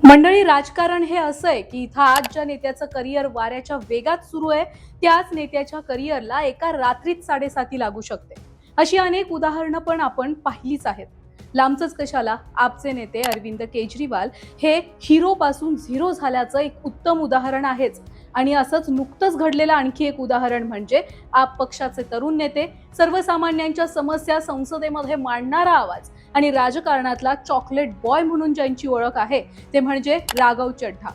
मंडळी, राजकारण हे असं आहे की इथं आज ज्या नेत्याचं करिअर वाऱ्याच्या वेगात सुरू आहे त्याच नेत्याच्या करिअरला एका रात्रीत 7.5 लागू शकते. अशी अनेक उदाहरणं पण आपण पाहिलीच आहेत. लांबच कशाला, आपचे नेते अरविंद केजरीवाल हे हिरो पासून झिरो झाल्याचं एक उत्तम उदाहरण आहेच. आणि असंच नुकतंच घडलेलं आणखी एक उदाहरण म्हणजे आप पक्षाचे तरुण नेते, सर्वसामान्यांच्या समस्या संसदेमध्ये मांडणारा आवाज आणि राजकारणातला चॉकलेट बॉय म्हणून ज्यांची ओळख आहे ते म्हणजे राघव चड्ढा.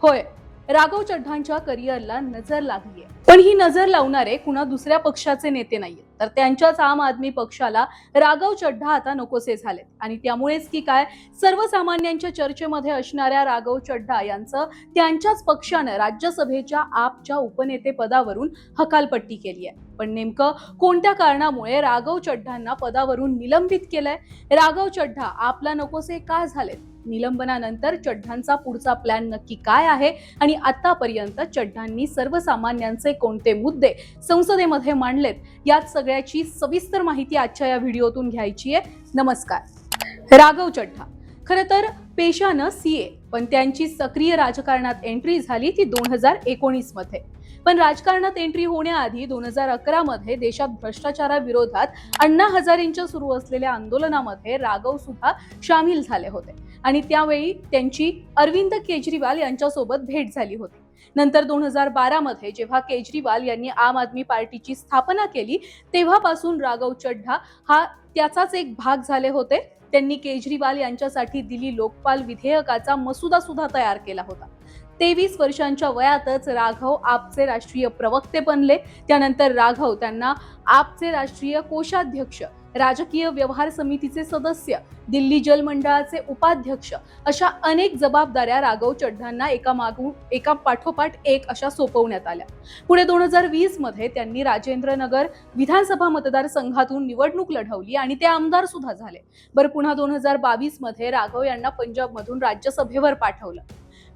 होय, राघव चड्ढांच्या करिअरला नजर लागलीये, पण ही नजर लावणारे कुणा दुसऱ्या पक्षाचे नेते नाहीये, तर त्यांच्याच आम आदमी पक्षाला राघव चड्ढा आता नकोसे झालेत. आणि त्यामुळेच की काय, सर्वसामान्यांच्या चर्चेमध्ये असणाऱ्या राघव चड्ढा यांचं त्यांच्याच पक्षानं राज्यसभेच्या आपच्या उपनेते पदावरून हकालपट्टी केली आहे. पण नेमकं कोणत्या कारणामुळे राघव चड्ढांना पदावरून निलंबित केलंय? राघव चड्ढा आपला नकोसे का झालेत? निलंबनानंतर चड्ढांचा पुढचा प्लॅन नक्की काय आहे आणि आतापर्यंत चड्ढांनी सर्वसामान्यांचे कोणते मुद्दे संसदेमध्ये मांडलेत, यात सगळ्याची सविस्तर माहिती आजच्या या व्हिडिओतून घ्यायची आहे. नमस्कार. राघव चड्ढा खरं तर पेशानं सीए, पण त्यांची सक्रिय राजकारणात एंट्री झाली ती 2019 मध्ये. पण राजकारणात एंट्री होण्याआधी 2011 मध्ये देशात भ्रष्टाचाराविरोधात अण्णा हजारेंच्या सुरू असलेल्या आंदोलनामध्ये राघव सुद्धा सामील झाले होते आणि त्यावेळी त्यांची अरविंद केजरीवाल यांच्यासोबत भेट झाली होती. नंतर 2012 मध्ये जेव्हा केजरीवाल यांनी आम आदमी पार्टीची स्थापना केली तेव्हापासून राघव चड्ढा हा त्याचाच एक भाग झाले होते. त्यांनी केजरीवाल यांच्यासाठी दिल्ली लोकपाल विधेयकाचा मसुदा सुद्धा तयार केला होता. 23 वर्षांच्या वयातच राघव आपचे राष्ट्रीय प्रवक्ते बनले. त्यानंतर राघव त्यांना आपचे राष्ट्रीय कोषाध्यक्ष, राजकीय व्यवहार समितीचे सदस्य, दिल्ली जल मंडळाचे उपाध्यक्ष अशा अनेक जबाबदाऱ्या राघव चड्ढांना एका पाठोपाठ एक अशा सोपवण्यात आल्या. पुढे 2020 मध्ये त्यांनी राजेंद्रनगर विधानसभा मतदारसंघातून निवडणूक लढवली आणि ते आमदार सुद्धा झाले. बरं, पुन्हा 2022 मध्ये राघव यांना पंजाबमधून राज्यसभेवर पाठवलं.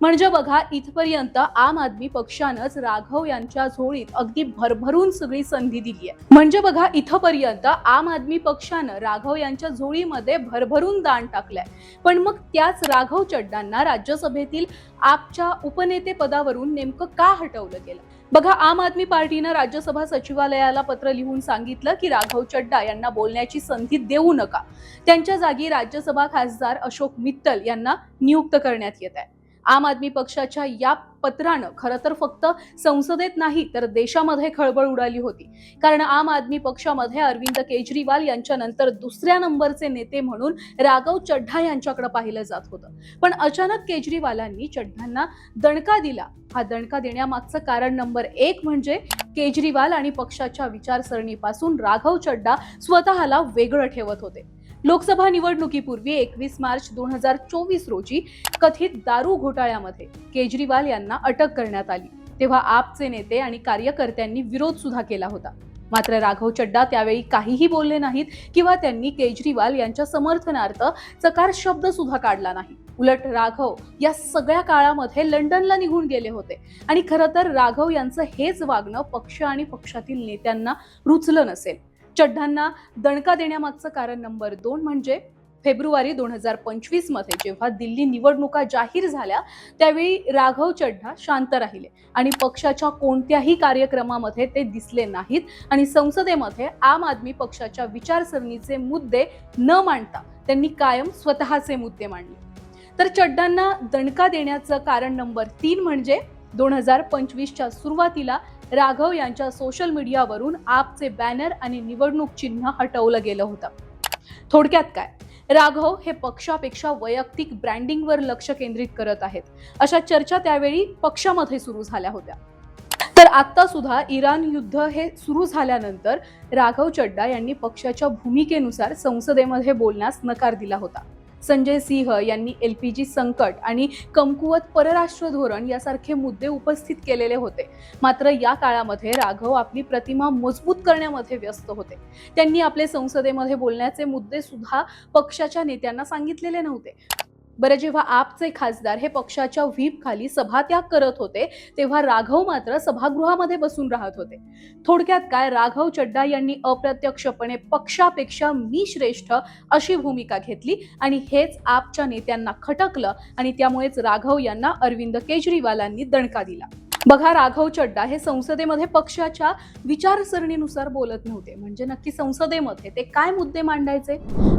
म्हणजे बघा, इथपर्यंत आम आदमी पक्षानंच राघव यांच्या झोळीत अगदी भरभरून सगळी संधी दिली आहे. म्हणजे बघा, इथपर्यंत आम आदमी पक्षानं राघव यांच्या झोळीमध्ये भरभरून दान टाकलंय. पण मग त्याच राघव चड्ढांना राज्यसभेतील आपच्या उपनेते पदावरून नेमकं का हटवलं गेलं? बघा, आम आदमी पार्टीनं राज्यसभा सचिवालयाला पत्र लिहून सांगितलं की राघव चड्ढा यांना बोलण्याची संधी देऊ नका. त्यांच्या जागी राज्यसभा खासदार अशोक मित्तल यांना नियुक्त करण्यात येत आहे. आम आदमी पक्षाच्या या पत्रानं खरं तर फक्त संसदेत नाही तर देशामध्ये खळबळ उडाली होती. कारण आम आदमी पक्षामध्ये अरविंद केजरीवाल यांच्यानंतर दुसऱ्या नंबरचे नेते म्हणून राघव चड्ढा यांच्याकडे पाहिलं जात होतं. पण अचानक केजरीवालांनी चड्ढांना दणका दिला. हा दणका देण्यामागचं कारण नंबर 1 म्हणजे केजरीवाल आणि पक्षाच्या विचारसरणीपासून राघव चड्ढा स्वतःला वेगळं ठेवत होते. लोकसभा निवडणुकीपूर्वी 21 मार्च 2024 रोजी कथित दारू घोटाळ्यामध्ये केजरीवाल यांना अटक करण्यात आली. तेव्हा आपचे नेते आणि कार्यकर्त्यांनी विरोध सुद्धा केला होता. मात्र राघव चड्ढा त्यावेळी काहीही बोलले नाहीत किंवा त्यांनी केजरीवाल यांच्या समर्थनार्थ चकार शब्द सुद्धा काढला नाही. उलट राघव या सगळ्या काळामध्ये लंडनला निघून गेले होते. आणि खरं तर राघव यांचं हेच वागणं पक्ष आणि पक्षातील नेत्यांना रुचलं नसेल. चड्ढांना दणका देण्यामागचं कारण नंबर 2 म्हणजे फेब्रुवारी 2025 मध्ये जेव्हा दिल्ली निवडणुका जाहीर झाल्या त्यावेळी राघव चड्ढा शांत राहिले आणि पक्षाच्या कोणत्याही कार्यक्रमामध्ये ते दिसले नाहीत आणि संसदेमध्ये आम आदमी पक्षाच्या विचारसरणीचे मुद्दे न मांडता त्यांनी कायम स्वतःचे मुद्दे मांडले. तर चड्ढांना दणका देण्याचं कारण नंबर 3 म्हणजे 2025च्या सुरुवातीला राघव यांच्या सोशल मीडियावरून आपचे बॅनर आणि निवडणूक चिन्ह हटवलं गेलं होतं. थोडक्यात काय, राघव हे पक्षापेक्षा वैयक्तिक ब्रँडिंगवर लक्ष केंद्रित करत आहेत अशा चर्चा त्यावेळी पक्षामध्ये सुरू झाल्या होत्या. तर आता सुद्धा इराण युद्ध हे सुरू झाल्यानंतर राघव चड्ढा यांनी पक्षाच्या भूमिकेनुसार संसदेमध्ये बोलण्यास नकार दिला होता. संजय सिंह यांनी एलपीजी संकट आणि कमकुवत परराष्ट्र धोरण यासारखे मुद्दे उपस्थित केलेले होते. मात्र या काळामध्ये राघव आपली प्रतिमा मजबूत करण्यामध्ये व्यस्त होते. त्यांनी आपले संसदेमध्ये बोलण्याचे मुद्दे सुद्धा पक्षाच्या नेत्यांना सांगितलेले नव्हते. बरं, जेव्हा आपचे खासदार हे पक्षाच्या व्हीप खाली सभात्याग करत होते, तेव्हा राघव मात्र सभागृहामध्ये बसून राहत होते. थोडक्यात काय, राघव चड्डा यांनी अप्रत्यक्षपणे पक्षापेक्षा मी श्रेष्ठ अशी भूमिका घेतली आणि हेच आपच्या नेत्यांना खटकलं आणि त्यामुळेच राघव यांना अरविंद केजरीवालांनी दणका दिला. बघा, राघव चड्डा हे संसदेमध्ये पक्षाच्या विचारसरणीनुसार बोलत नव्हते. म्हणजे नक्की संसदेमध्ये ते काय मुद्दे मांडायचे?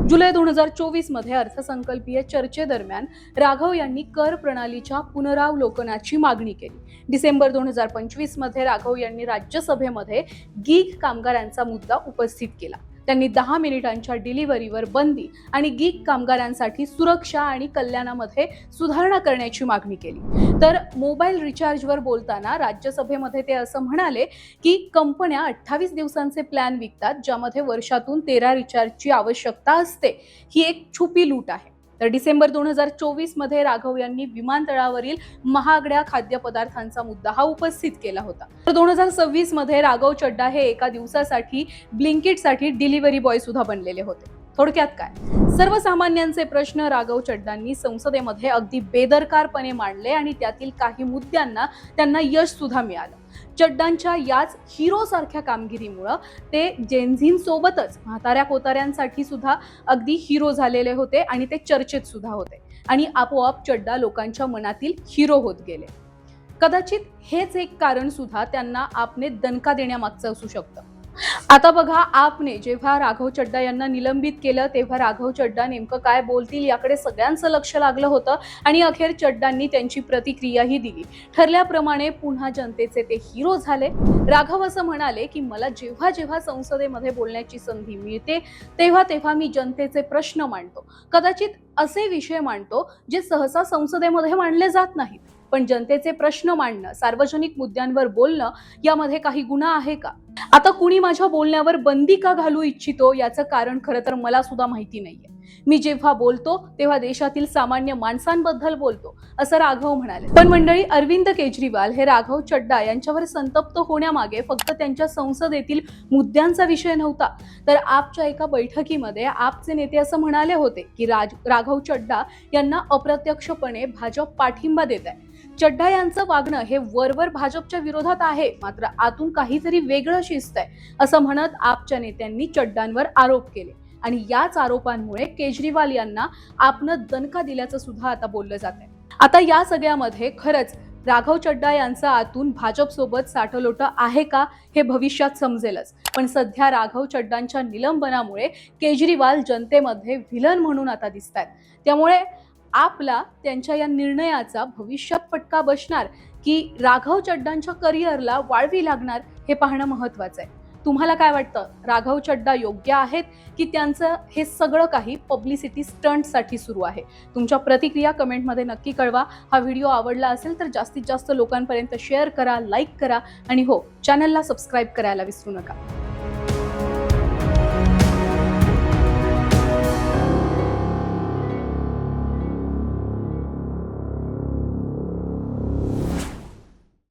जुलै 2024 मध्ये अर्थसंकल्पीय चर्चेदरम्यान राघव यांनी कर प्रणालीच्या पुनरावलोकनाची मागणी केली. डिसेंबर 2025 मध्ये राघव यांनी राज्यसभेमध्ये गीग कामगारांचा मुद्दा उपस्थित केला. त्यांनी 10 मिनिटांच्या डिलिव्हरीवर बंदी आणि गीग कामगारांसाठी सुरक्षा आणि कल्याणामध्ये सुधारणा करण्याची मागणी केली. तर मोबाईल रिचार्जवर बोलताना राज्यसभेमध्ये ते असं म्हणाले की कंपन्या 28 दिवसांचे प्लॅन विकतात, ज्यामध्ये वर्षातून 13 रिचार्जची आवश्यकता असते. ही एक छुपी लूट आहे. तर डिसेंबर 2024 मध्ये राघव यांनी विमानतळावरील महागड्या खाद्यपदार्थांचा मुद्दा हा उपस्थित केला होता. तर 2026 मध्ये राघव चड्डा हे एका दिवसासाठी ब्लिंकिटसाठी डिलिव्हरी बॉय सुद्धा बनलेले होते. थोडक्यात काय, सर्वसामान्यांचे प्रश्न राघव चड्डांनी संसदेमध्ये अगदी बेदरकारपणे मांडले आणि त्यातील काही मुद्द्यांना त्यांना यश सुद्धा मिळालं. चड्डांच्या याच हिरो सारख्या कामगिरीमुळे ते जेनझींसोबतच म्हाताऱ्या कोताऱ्यांसाठी सुद्धा अगदी हिरो झालेले होते आणि ते चर्चेत सुद्धा होते आणि आपोआप चड्डा लोकांच्या मनातील हिरो होत गेले. कदाचित हेच एक कारण सुद्धा त्यांना आपने दणका देण्यामागचं असू शकतं. आता बघा, आपने जेव्हा राघव चड्डा यांना निलंबित केलं तेव्हा राघव चड्डा नेमकं काय बोलतील याकडे सगळ्यांचं लक्ष लागलं होतं आणि अखेर चड्डांनी त्यांची प्रतिक्रियाही दिली. ठरल्याप्रमाणे पुन्हा जनतेचे ते हिरो झाले. राघव असं म्हणाले की मला जेव्हा जेव्हा संसदेमध्ये बोलण्याची संधी मिळते तेव्हा तेव्हा मी जनतेचे प्रश्न मांडतो. कदाचित असे विषय मांडतो जे सहसा संसदेमध्ये मांडले जात नाहीत. पण जनतेचे प्रश्न मांडणं, सार्वजनिक मुद्द्यांवर बोलणं यामध्ये काही गुन्हा आहे का? आता कुणी माझ्या बोलण्यावर बंदी का घालू इच्छितो याचं कारण खरं तर मला सुद्धा माहिती नाहीये. मी जेव्हा बोलतो तेव्हा देशातील सामान्य माणसांबद्दल बोलतो, असं राघव म्हणाले. पण मंडळी, अरविंद केजरीवाल हे राघव चड्डा यांच्यावर संतप्त होण्यामागे फक्त त्यांच्या संसदेतील मुद्द्यांचा विषय नव्हता. तर आपच्या एका बैठकीमध्ये आपचे नेते असं म्हणाले होते की राघव चड्डा यांना अप्रत्यक्षपणे भाजप पाठिंबा देत आहे. चड्डा यांचं वागणं हे वरवर भाजपच्या विरोधात आहे, मात्र आतून काहीतरी वेगळं शिस्त आहे, असं म्हणत आपच्या नेत्यांनी चड्डांवर आरोप केले आणि याच आरोपांमुळे केजरीवाल यांना आपनं दणका दिल्याचं सुद्धा आता बोललं जात आहे. आता या सगळ्यामध्ये खरंच राघव चड्डा यांचा आतून भाजप सोबत साठलोट आहे का हे भविष्यात समजेलच. पण सध्या राघव चड्डांच्या निलंबनामुळे केजरीवाल जनतेमध्ये व्हिलन म्हणून आता दिसतात. त्यामुळे आपला त्यांच्या या निर्णयाचा भविष्यात फटका बसणार की राघव चड्डांच्या करिअरला वाळवी लागणार हे पाहणं महत्वाचं आहे. तुम्हाला काय वाटतं, राघव चड्डा योग्य आहेत की त्यांचं हे सगळं काही पब्लिसिटी स्टंटसाठी सुरू आहे? तुमच्या प्रतिक्रिया कमेंटमध्ये नक्की कळवा. हा व्हिडिओ आवडला असेल तर जास्तीत जास्त लोकांपर्यंत शेअर करा, लाईक करा आणि हो, चॅनलला सबस्क्राईब करायला विसरू नका.